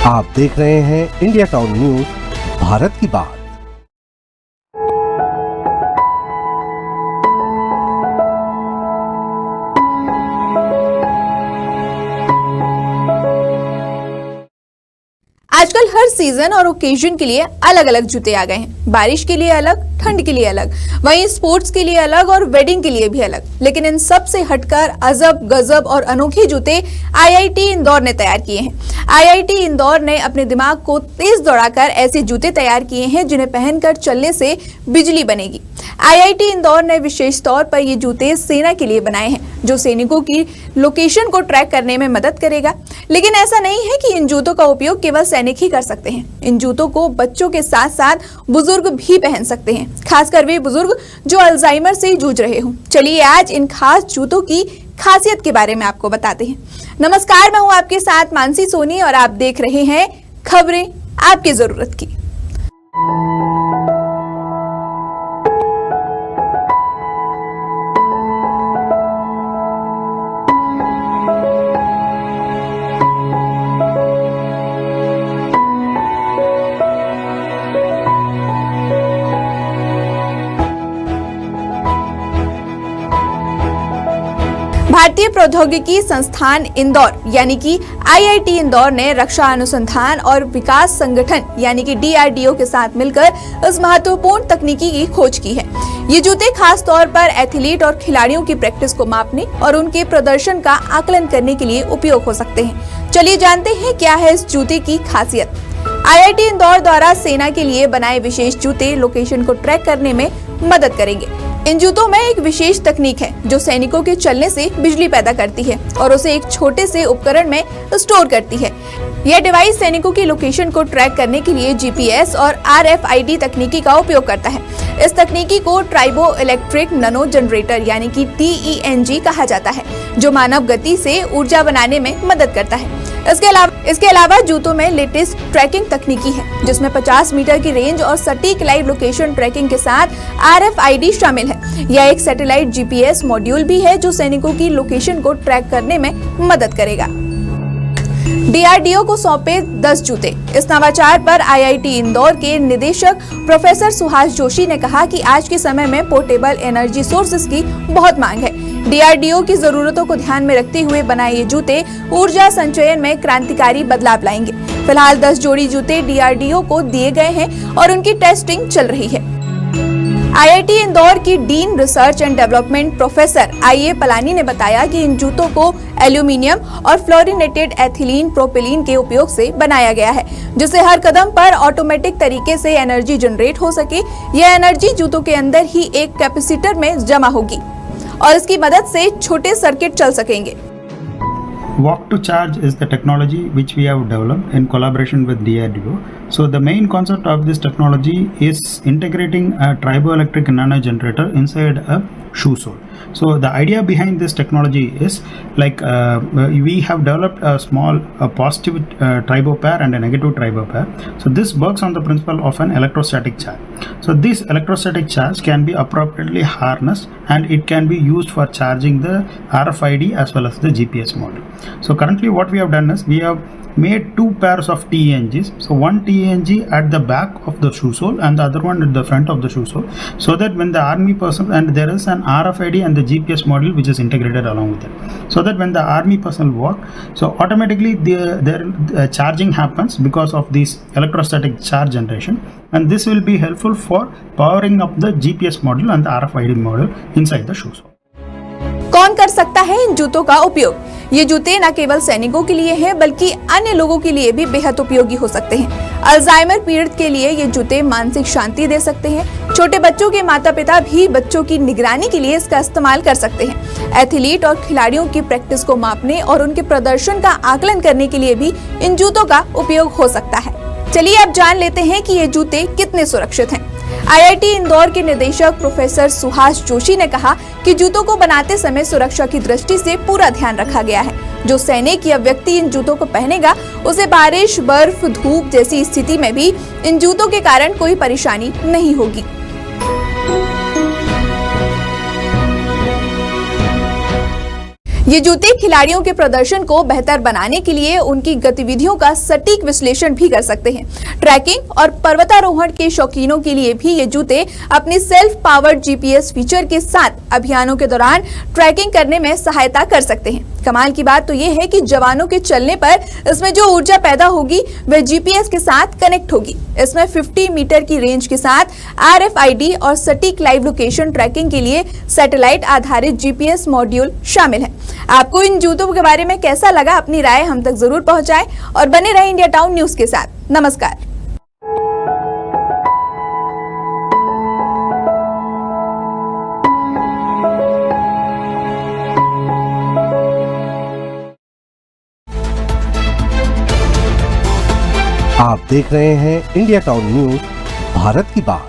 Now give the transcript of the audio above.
आप देख रहे हैं इंडिया टाउन न्यूज, भारत की बात। आजकल हर सीजन और ओकेजन के लिए अलग अलग जूते आ गए हैं। बारिश के लिए अलग, ठंड के लिए अलग, वहीं स्पोर्ट्स के लिए अलग और वेडिंग के लिए भी अलग। लेकिन इन सब से हटकर अजब गजब और अनोखे जूते आईआईटी इंदौर ने तैयार किए हैं। आईआईटी इंदौर ने अपने दिमाग को तेज दौड़ाकर ऐसे जूते तैयार किए हैं जिन्हें पहनकर चलने से बिजली बनेगी। आईआईटी इंदौर ने विशेष तौर पर ये जूते सेना के लिए बनाए हैं, जो सैनिकों की लोकेशन को ट्रैक करने में मदद करेगा। लेकिन ऐसा नहीं है कि इन जूतों का उपयोग केवल सैनिक ही कर सकते हैं। इन जूतों को बच्चों के साथ साथ बुजुर्ग भी पहन सकते हैं, खासकर वे बुजुर्ग जो अल्जाइमर से जूझ रहे हों। चलिए आज इन खास जूतों की खासियत के बारे में आपको बताते हैं। नमस्कार, मैं हूं आपके साथ मानसी सोनी और आप देख रहे हैं खबरें आपकी जरूरत की। भारतीय प्रौद्योगिकी संस्थान इंदौर यानी कि आईआईटी इंदौर ने रक्षा अनुसंधान और विकास संगठन यानी कि डीआरडीओ के साथ मिलकर इस महत्वपूर्ण तकनीकी की खोज की है। ये जूते खास तौर पर एथलीट और खिलाड़ियों की प्रैक्टिस को मापने और उनके प्रदर्शन का आकलन करने के लिए उपयोग हो सकते हैं। चलिए जानते हैं क्या है इस जूते की खासियत। आईआईटी इंदौर द्वारा सेना के लिए बनाए विशेष जूते लोकेशन को ट्रैक करने में मदद करेंगे। इन जूतों में एक विशेष तकनीक है जो सैनिकों के चलने से बिजली पैदा करती है और उसे एक छोटे से उपकरण में स्टोर करती है। यह डिवाइस सैनिकों की लोकेशन को ट्रैक करने के लिए जीपीएस और आरएफआईडी तकनीकी का उपयोग करता है। इस तकनीकी को ट्राइबो इलेक्ट्रिक नैनो जनरेटर यानी कि TENG कहा जाता है, जो मानव गति से ऊर्जा बनाने में मदद करता है। इसके अलावा जूतों में लेटेस्ट ट्रैकिंग तकनीकी है, जिसमें 50 मीटर की रेंज और सटीक लाइव लोकेशन ट्रैकिंग के साथ आरएफआईडी शामिल है। यह एक सैटेलाइट जीपीएस मॉड्यूल भी है जो सैनिकों की लोकेशन को ट्रैक करने में मदद करेगा। डीआरडीओ को सौंपे 10 जूते। इस नवाचार पर आईआईटी इंदौर के निदेशक प्रोफेसर सुहास जोशी ने कहा कि आज के समय में पोर्टेबल एनर्जी सोर्सेज की बहुत मांग है। डीआरडीओ की जरूरतों को ध्यान में रखते हुए बनाए ये जूते ऊर्जा संचयन में क्रांतिकारी बदलाव लाएंगे। फिलहाल 10 जोड़ी जूते डीआरडीओ को दिए गए हैं और उनकी टेस्टिंग चल रही है। आईआईटी इंदौर की dean research and development professor आईए पलानी ने बताया कि इन जूतों को एल्यूमिनियम और फ्लोरिनेटेड एथिलीन प्रोपिलीन के उपयोग से बनाया गया है, जिससे हर कदम पर ऑटोमेटिक तरीके से एनर्जी जनरेट हो सके। यह एनर्जी जूतों के अंदर ही एक कैपेसिटर में जमा होगी और इसकी मदद से छोटे सर्किट चल सकेंगे। Walk to charge is the technology which we have developed in collaboration with DRDO. So the main concept of this technology is integrating a triboelectric nano generator inside a shoe sole. So the idea behind this technology is like we have developed a small positive tribo pair and a negative tribo pair. So this works on the principle of an electrostatic charge. So this electrostatic charge can be appropriately harnessed and it can be used for charging the RFID as well as the GPS module. So currently what we have done is we have made 2 pairs of TENGs. So one TENG at the back of the shoe sole and the other one at the front of the shoe sole, so that when the army person, and there is an RFID and the GPS module which is integrated along with it, so that when the army personnel walk, so automatically their charging happens because of this electrostatic charge generation, and this will be helpful for powering up the GPS module and the RFID module inside the shoe sole. कौन कर सकता है इन जूतों का उपयोग? ये जूते न केवल सैनिकों के लिए हैं, बल्कि अन्य लोगों के लिए भी बेहद उपयोगी हो सकते हैं। अल्जाइमर पीड़ित के लिए ये जूते मानसिक शांति दे सकते हैं। छोटे बच्चों के माता पिता भी बच्चों की निगरानी के लिए इसका इस्तेमाल कर सकते हैं। एथलीट और खिलाड़ियों की प्रैक्टिस को मापने और उनके प्रदर्शन का आकलन करने के लिए भी इन जूतों का उपयोग हो सकता है। चलिए अब जान लेते हैं कि ये जूते कितने सुरक्षित हैं। आईआईटी इंदौर के निदेशक प्रोफेसर सुहास जोशी ने कहा कि जूतों को बनाते समय सुरक्षा की दृष्टि से पूरा ध्यान रखा गया है। जो सैनिक या व्यक्ति इन जूतों को पहनेगा उसे बारिश, बर्फ, धूप जैसी स्थिति में भी इन जूतों के कारण कोई परेशानी नहीं होगी। ये जूते खिलाड़ियों के प्रदर्शन को बेहतर बनाने के लिए उनकी गतिविधियों का सटीक विश्लेषण भी कर सकते हैं। ट्रैकिंग और पर्वतारोहण के शौकीनों के लिए भी ये जूते अपनी सेल्फ पावर्ड जीपीएस फीचर के साथ अभियानों के दौरान ट्रैकिंग करने में सहायता कर सकते हैं। कमाल की बात तो ये है कि जवानों के चलने पर इसमें जो ऊर्जा पैदा होगी वह जीपीएस के साथ कनेक्ट होगी। इसमें 50 मीटर की रेंज के साथ RFID और सटीक लाइव लोकेशन ट्रैकिंग के लिए सैटेलाइट आधारित जीपीएस मॉड्यूल शामिल है। आपको इन जूतों के बारे में कैसा लगा, अपनी राय हम तक जरूर पहुंचाएं और बने रहे इंडिया टाउन न्यूज के साथ। नमस्कार। आप देख रहे हैं इंडिया टाउन न्यूज, भारत की बात।